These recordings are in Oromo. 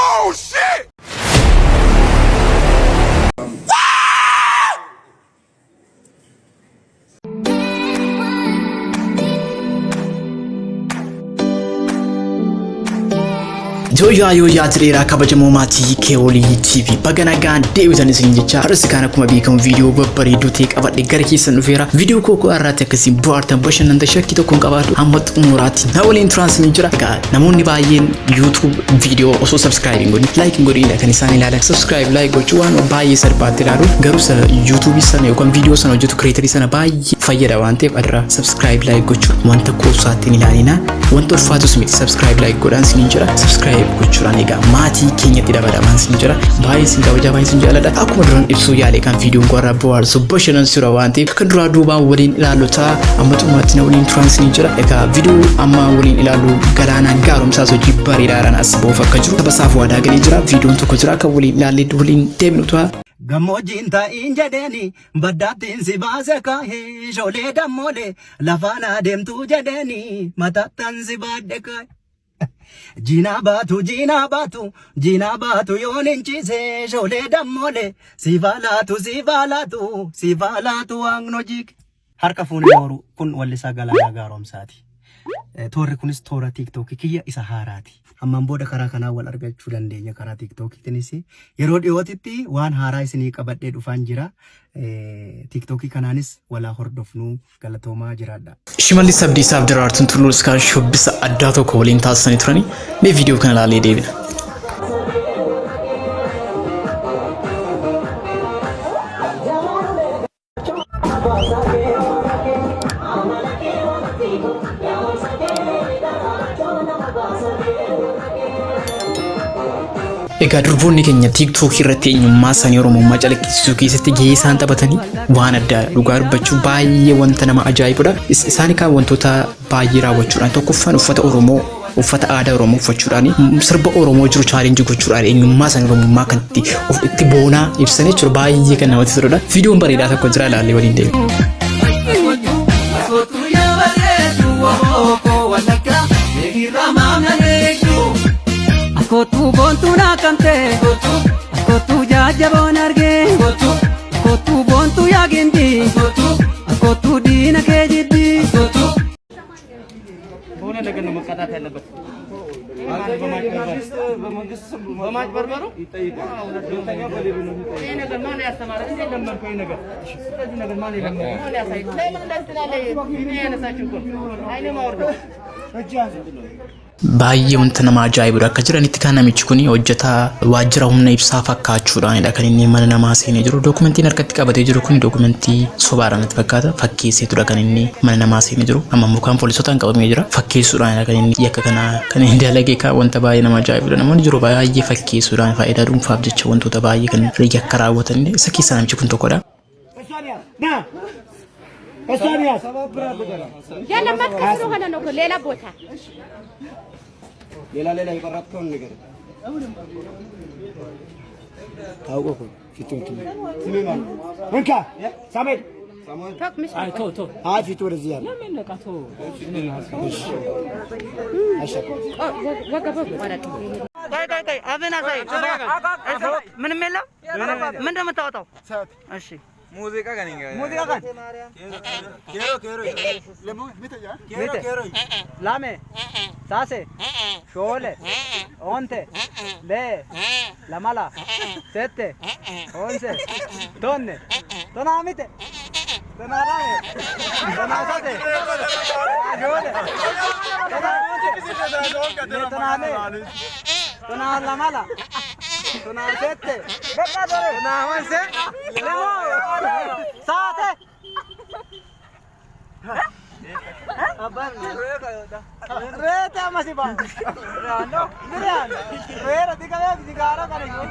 Oh shit! Joya jireera kabajamoo maatii Keolii TV baganagaan deebitan isin jecha harsi kana kuma beekamu viidiyoo babbareeduu ta'e qabadhe gara keessan dhufeera viidiyoo koo irratti akkasiin bohaartan bashannanta shakkii tokkoon qabaadhu hamma xumuraatti na waliin tiransiniin jira egaa namoonni baay'een YouTube viidiyoo osoo subscribing godhin like godhin kan isaan ilaalan subscribe like gochuu waan baay'ee salphaatti ilaalu garuu YouTube sana yookaan viidiyoo sana hojjetu creator sana baay'ee fayyada waan ta'eef adra subscribe like gochuu wanta koosaatiin ilaalina wanta ulfaatus miti subscribe like godhaan siniin jira subscribe gochuudhaan egaa maatii keenyatti dabalamaan sin jira baay'ee sin kabaja baay'ee sin jaalladha akkuma duraan ibsuu yaale kan viidiyoon qorra bohaarsu bashannan sura waan ta'eef kan duraa duubaan waliin ilaallotaa amma xumuraatti na waliin tiransiniin jira egaa viidiyoo amma waliin ilaallu galaanaan gaaromsaas hojii bareedaadhaan as ba'uuf akka jiru tabasaaf waadaa galee jira viidiyoon tokko jira akka waliin ilaallee waliin deemnutaa Gammoojjiin ta'iin jedheeni baddaattiin si baase kaahee shoolee dammolee lafaan adeemtuu jedheeni mataattan si baadhe kaahee. Jina baatu yoon hinchise shoolee dammolee si faalaatu waangno jik. Harka fuunee mooru kun wallisaa Galaanaa Gaaromsaati. Toorri kunis toora TikTok kiyya isa haaraati. Ammaan booda karaa kanaa wal argachuu dandeenya karaa TikTok tinis yeroo dhiyootitti waan haaraa isinii qabadhee dhufaan jira. TikTok kanaanis walaa hordofnuu galatoomaa jiraadha. Shimallis Abdiisaaf Daraartuun Tulluu iskaan shubbisa addaa tokko waliin taasisanii turani. Mee viidiyoo kana ilaallee deebina. Egaa durboonni keenya TikTok irratti eenyummaa isaanii Oromummaa calaqqisiisuu keessatti gahee isaan taphatanii waan addaa dhugaa dubbachuu baay'ee wanta nama ajaa'ibudha. Isaan kan wantoota baay'ee raawwachuudhaan tokkoffaan uffata Oromoo uffata aadaa Oromoo uffachuudhaan sirba Oromoo jiru chaalenjii gochuudhaan eenyummaa isaanii Oromummaa kan itti boonaa ibsan jechuudha baay'ee kan namatti toludha. Viidiyoon bareedaa tokko jira ilaallee waliin deemu. Kotu bontu na kante kotu jaja bonarge kotu bontu yagindi kotu dina kejidi bona ነገር ነው መቀጣት ያለበት በማጭ በርበሩ ይጠይቃል ሁለተኛ በሌሉ ነው ይሄ ነገር ማን ያስተማረ እንዴ ለምንከው ነገር ስለዚህ ነገር ማን ይለምነው ማን ያሳይ ለምን እንደዚህ ይሄ ያነሳችሁ እኮ አይኔ ማወርደው እጃዝ baay'ee wanta nama ajaa'ibudha akka jiranitti kan namichi kun hojjetaa waajjira humna ibsaa fakkaachuudhaanidha kan inni mana namaa seenee jiru dookumentiin harkatti qabatee jiru kun dookumentii sobaadhaan natti fakkaata fakkeesseetudha kan inni mana namaa seenee jiru amma mukaan poolisotaan qabamee jira fakkeessuudhaanidha kan inni yakka kana kan inni dalagee wanta baay'ee nama ajaa'ibudha namoonni jiru baay'ee fakkeessuudhaan faayidaa dhuunfaaf jecha wantoota baay'ee kan yakka raawwatan isa keessaa namichi kun tokkodha. ሌላ ይቀራጥከው ነገር ታውቆ ፊቱን ሲሜማን እንካ ሳሜል አይ ቶ አይ ፊቱ ወደዚህ ያለ ለምን ነቃቶ ታይ አብና ሳይ ምንም የለም ምን እንደምታወጣው እሺ ሙዚቃ ጋር ኬሮ ላሜ ሳሴ ሾሌ ኦንቴ ሌ ለማላ ሴቴ ኦንሴ ቶኔ ቶናሚቴ ቶናራሜ ቶናሳቴ ሾሌ ቶናሜ ቶናላማላ ቶናሴቴ ቶናወንሴ ለሞ साथे रेता मसीबा रानो निरान रेरा दिखावे दिखारा करेंगे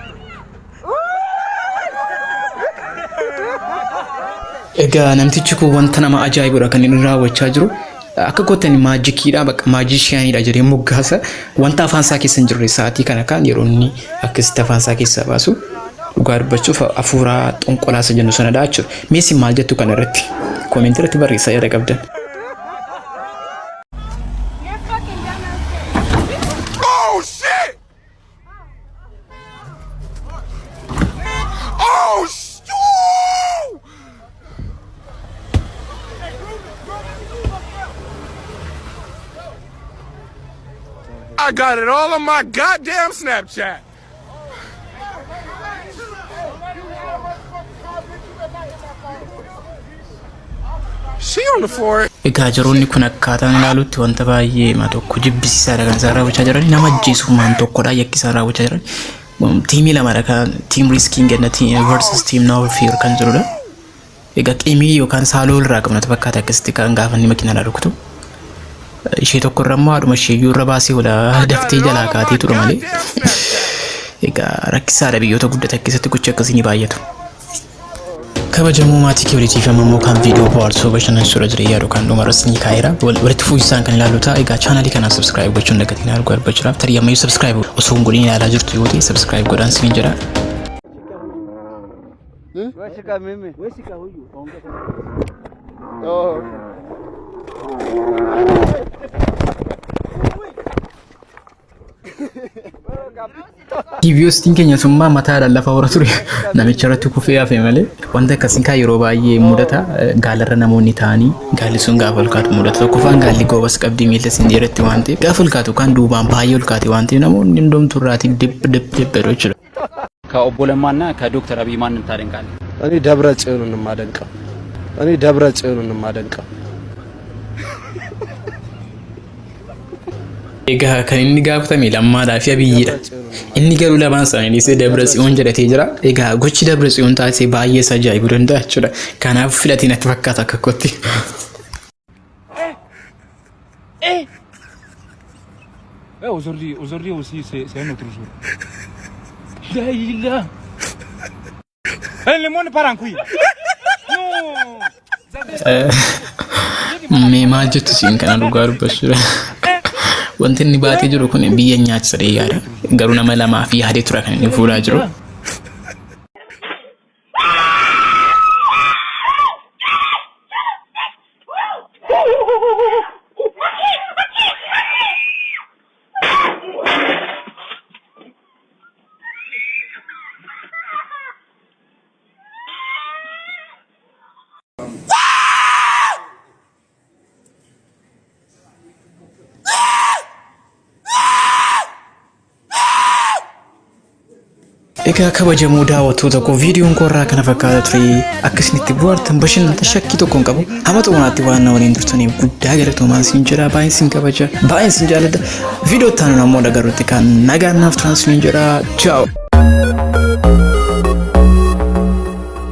egaa namtichi kun wanta nama ajaa'ibudha kan inni raawwachaa jiru akka gootanii maajikiidha bakka maajishiyaaniidha jedhee moggaasa wanta afaan isaa keessa hin jirre sa'aatii kana kan yeroo inni akkasitti afaan isaa keessa baasu dhugaa dubbachuuf hafuura xonqolaasa jennu sanadha jechuudha. Meessi maal jettu kana irratti koomentii irratti barreessaa yaada qabdan. Oh shit! Oh shit! I got it all on my goddamn Snapchat. She on the floor. Egaa jiroonni kun akkaataan ilaalutti wanta baay'ee ma tokko jibbisiisaadha kan isaan raawwachaa jiran nama ajjeesuuf maan tokkodha yakki isaan raawwachaa jiran tiimii lamadha kan tiim riskiin gannati versus tiim now fear kan jirudha. Egaa qiimii yookaan saaloo irraa qabnatu fakkaata akkasitti kan gaafanni makiinaa rukutu ishee tokko irra immoo haadhuma ishee iyyuu irra baasee wala daftee jalaa kaatee ture malee egaa rakkisaadha biyyoota guddatan keessatti gochi akkasii ni baay'atu. Kabajamoo maatii keewwaliitiif ammoo kan viidiyoo bohaartuu bashannansiisudha jireenya yaaduu kan dhumarras ni kaa'eera walitti fufinsaan kan ilaalu ta'a. Egaa chaanaalii kana subscribe gochuun dagatiin argu arbachuudhaaf tarii ammayyuu subscribe osoo hin godhin ilaalaa jirtu yoo ta'e subscribe godhaan siin jedha. Tiiviyootiin keenya summaa mataadhaan lafa hora ture namicha irratti kufee hafe malee wanta akkasiin kaa yeroo baay'ee mudata gaalarra namoonni ta'anii gaalli sun gaafa olkaatu mudata tokkoffaan gaalli goobas qabdii miila siin jedhetti waan ta'eef gaafa olkaatu kan duubaan baay'ee olkaate waan ta'eef namoonni hundumtuu irraatii dibbeedha jechuudha. ከኦቦ ለማና ከዶክተር አብይ ማንን ታደንቃለህ? እኔ ደብረ ጽዮንን የማደንቀው Egaa kan inni gaafatame lammaadhaa fi abiyyiidha. Inni garuu lamaan isaanii isa Dabra Tsiyoon jedhatee jira. Egaa gochi Dabra Tsiyoon taasisee baay'ee isa ajaa'ibuu danda'a jechuudha. Kanaaf filatiin natti fakkaata akka kootti. Aujourd'hui aussi, c'est un autre jour. Là. Le monde part en couille. Mee maal jettu siin kana dhugaa dubbachuudha. Wanti inni baatee jiru kun biyya nyaachisa yaada. Garuu nama lamaa fi yaadee tura kan inni fuudhaa jiru. Egaa kabajamoo daawwattoota koo viidiyoon korraa kana fakkaata ture akkasinitti bohaartan bashannanta shakkii tokkoon qabu hama xumuuraatti waan na waliin turtaniif guddaa galatoomaa siin jedha baay'een siin kabaja baay'een siin jaalladha viidiyoo itti aanu ammoo dhagarutti kan nagaan naaf turan siin jedha ciao.